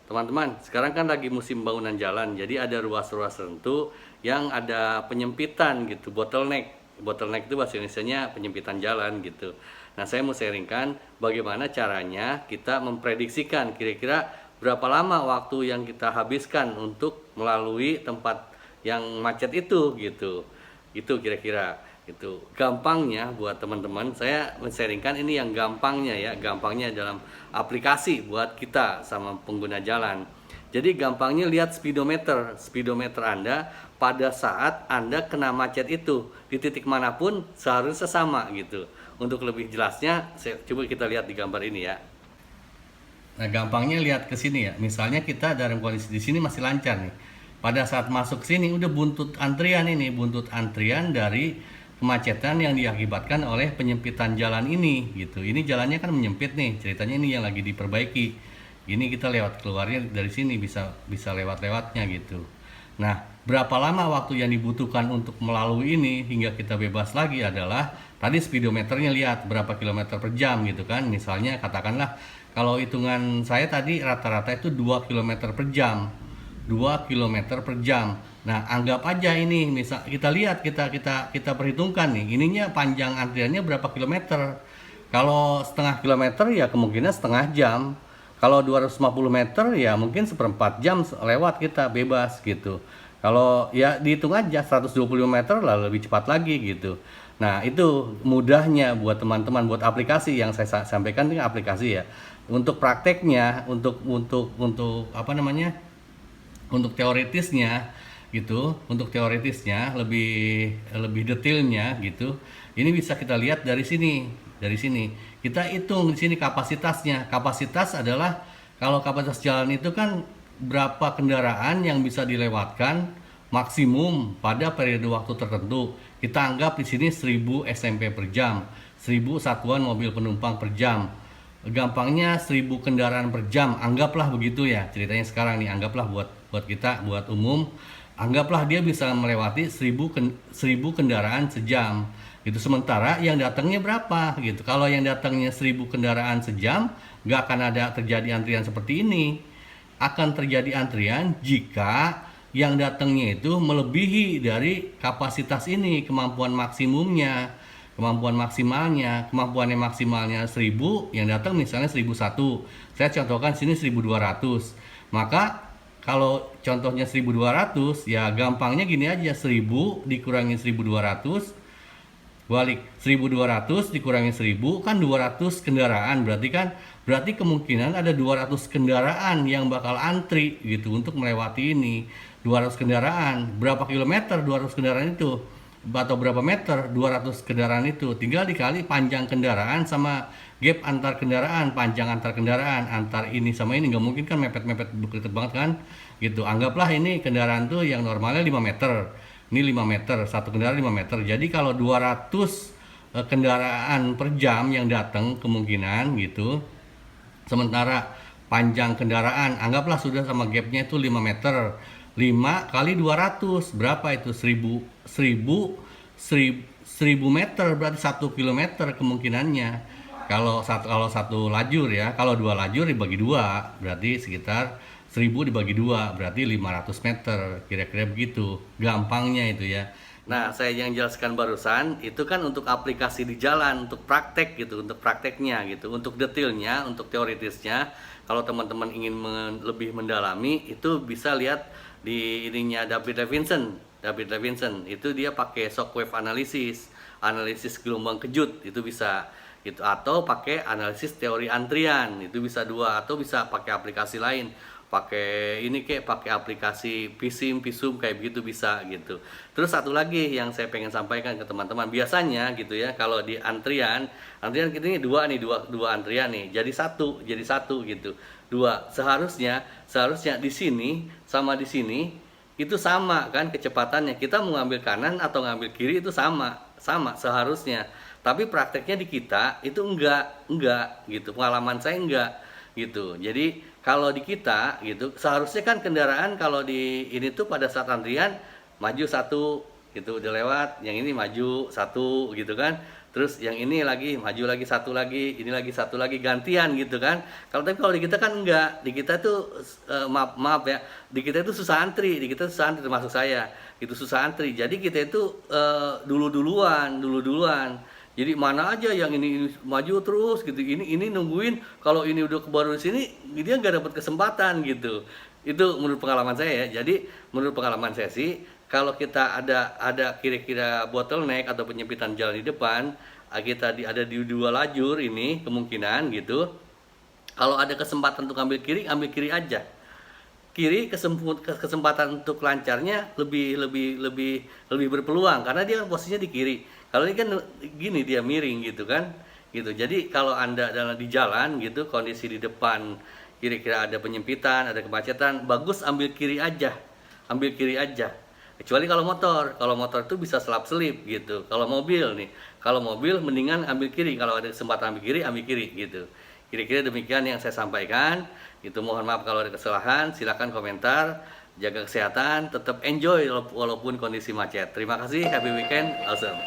Teman-teman, sekarang kan lagi musim bangunan jalan, jadi ada ruas-ruas tertentu yang ada penyempitan gitu, bottleneck. Bottleneck itu bahasa Indonesianya penyempitan jalan gitu. Nah, saya mau sharingkan bagaimana caranya kita memprediksikan kira-kira berapa lama waktu yang kita habiskan untuk melalui tempat yang macet itu gitu. Itu kira-kira itu gampangnya buat teman-teman, saya men-sharingkan ini yang gampangnya ya, gampangnya dalam aplikasi buat kita sama pengguna jalan. Jadi gampangnya lihat speedometer Anda pada saat Anda kena macet itu di titik manapun seharusnya sama gitu. Untuk lebih jelasnya coba kita lihat di gambar ini ya. Nah, gampangnya lihat ke sini ya. Misalnya kita dalam kondisi di sini masih lancar nih. Pada saat masuk sini udah buntut antrian ini, buntut antrian dari kemacetan yang diakibatkan oleh penyempitan jalan ini gitu. Ini jalannya kan menyempit nih. Ceritanya ini yang lagi diperbaiki. Ini kita lewat keluarnya dari sini bisa lewat-lewatnya gitu. Nah, berapa lama waktu yang dibutuhkan untuk melalui ini hingga kita bebas lagi adalah tadi speedometernya, lihat berapa kilometer per jam gitu kan. Misalnya katakanlah kalau hitungan saya tadi rata-rata itu 2 kilometer per jam. 2 kilometer per jam. Nah, anggap aja ini misal kita lihat kita perhitungkan nih. Ininya panjang antriannya berapa kilometer? Kalau setengah kilometer ya kemungkinan setengah jam. Kalau 250 meter ya mungkin seperempat jam lewat kita bebas gitu. Kalau ya dihitung aja 125 meter lah lebih cepat lagi gitu. Nah, itu mudahnya buat teman-teman buat aplikasi yang saya sampaikan ini aplikasi ya. Untuk prakteknya, untuk apa namanya? Untuk teoritisnya gitu, untuk teoritisnya lebih lebih detailnya gitu. Ini bisa kita lihat dari sini. Dari sini kita hitung di sini kapasitasnya. Kapasitas adalah kalau kapasitas jalan itu kan berapa kendaraan yang bisa dilewatkan maksimum pada periode waktu tertentu. Kita anggap di sini 1000 SMP per jam, 1000 satuan mobil penumpang per jam. Gampangnya 1000 kendaraan per jam, anggaplah begitu ya ceritanya sekarang nih, anggaplah buat kita, buat umum, anggaplah dia bisa melewati 1000 kendaraan sejam gitu. Sementara yang datangnya berapa gitu. Kalau yang datangnya 1000 kendaraan sejam, nggak akan ada terjadi antrian seperti ini. Akan terjadi antrian jika yang datangnya itu melebihi dari kapasitas ini, kemampuan maksimumnya, kemampuan maksimalnya 1000, yang datang misalnya 1001. Saya contohkan sini 1200. Maka kalau contohnya 1200 ya gampangnya gini aja, 1000 dikurangi 1200 balik 1200 dikurangi 1000 kan 200 kendaraan, berarti kemungkinan ada 200 kendaraan yang bakal antri gitu untuk melewati ini. 200 kendaraan berapa kilometer 200 kendaraan itu, atau berapa meter 200 kendaraan itu, tinggal dikali panjang kendaraan sama gap antar kendaraan, panjang antar kendaraan antar ini sama ini, nggak mungkin kan mepet-mepet deket banget kan gitu. Anggaplah ini kendaraan tuh yang normalnya 5 meter, ini 5 meter, satu kendaraan 5 meter. Jadi kalau 200 kendaraan per jam yang datang kemungkinan gitu. Sementara panjang kendaraan anggaplah sudah sama gapnya itu 5 meter. 5 kali 200 berapa itu? 1000 meter, berarti 1 kilometer kemungkinannya. Kalau satu lajur ya, kalau dua lajur dibagi dua berarti sekitar 1000 dibagi 2 berarti 500 meter, kira-kira begitu gampangnya itu ya. Nah, saya yang jelaskan barusan itu kan untuk aplikasi di jalan, untuk praktek gitu, untuk prakteknya gitu. Untuk detailnya, untuk teoritisnya, kalau teman-teman ingin lebih mendalami itu bisa lihat di ininya David Levinson. David Levinson itu dia pakai shockwave analysis, analisis gelombang kejut itu bisa gitu, atau pakai analisis teori antrian itu bisa dua, atau bisa pakai aplikasi lain, pakai ini kayak pakai aplikasi Visum kayak begitu bisa gitu. Terus satu lagi yang saya pengen sampaikan ke teman-teman, biasanya gitu ya kalau di antrian kita ini dua antrian nih, jadi satu gitu, dua, seharusnya di sini sama di sini itu sama kan kecepatannya, kita mau ngambil kanan atau ngambil kiri itu sama seharusnya. Tapi prakteknya di kita itu enggak gitu, pengalaman saya enggak gitu. Jadi kalau di kita gitu seharusnya kan kendaraan kalau di ini tuh pada saat antrian maju satu gitu udah lewat, yang ini maju satu gitu kan. terus yang ini lagi maju lagi satu lagi, ini lagi satu lagi, gantian gitu kan. Kalau di kita kan enggak, di kita tuh maaf ya, di kita itu susah antri, termasuk saya itu susah antri. Jadi kita itu duluan. Jadi mana aja yang ini maju terus gitu, ini nungguin, kalau ini udah baru di sini dia nggak dapat kesempatan gitu. Itu menurut pengalaman saya ya. Jadi menurut pengalaman saya sih, kalau kita ada kira-kira bottleneck atau penyempitan jalan di depan, kita ada di dua lajur ini kemungkinan gitu. Kalau ada kesempatan untuk ambil kiri aja. Kiri kesempatan untuk lancarnya lebih berpeluang karena dia kan posisinya di kiri. Kalau ini kan gini, dia miring gitu kan. Gitu. Jadi kalau Anda di jalan gitu, kondisi di depan kira-kira ada penyempitan, ada kemacetan, bagus ambil kiri aja. Kecuali kalau motor itu bisa selap-selip gitu. Kalau mobil mendingan ambil kiri, kalau ada kesempatan ambil kiri gitu. Kira-kira demikian yang saya sampaikan. Itu mohon maaf kalau ada kesalahan, silakan komentar. Jaga kesehatan, tetap enjoy walaupun kondisi macet. Terima kasih, happy weekend, awesome.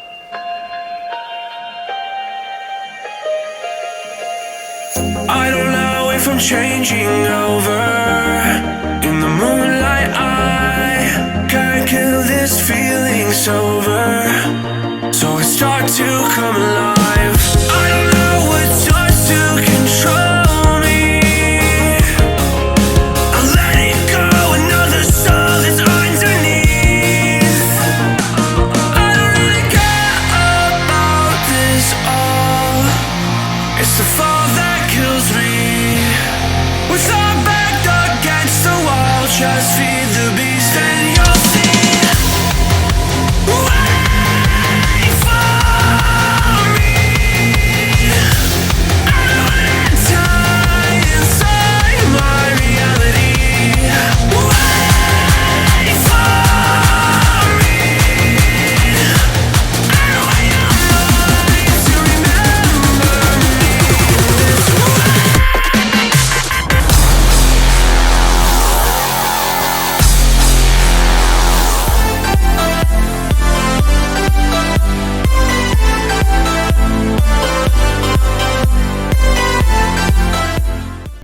I don't know if I'm changing over. In the moonlight I can't kill this feeling sober. So I start to come alive. I don't know what starts to control me. I let it go, another soul that's underneath. I don't really care about this all. It's the fall that kills me. With our back against the wall, just feel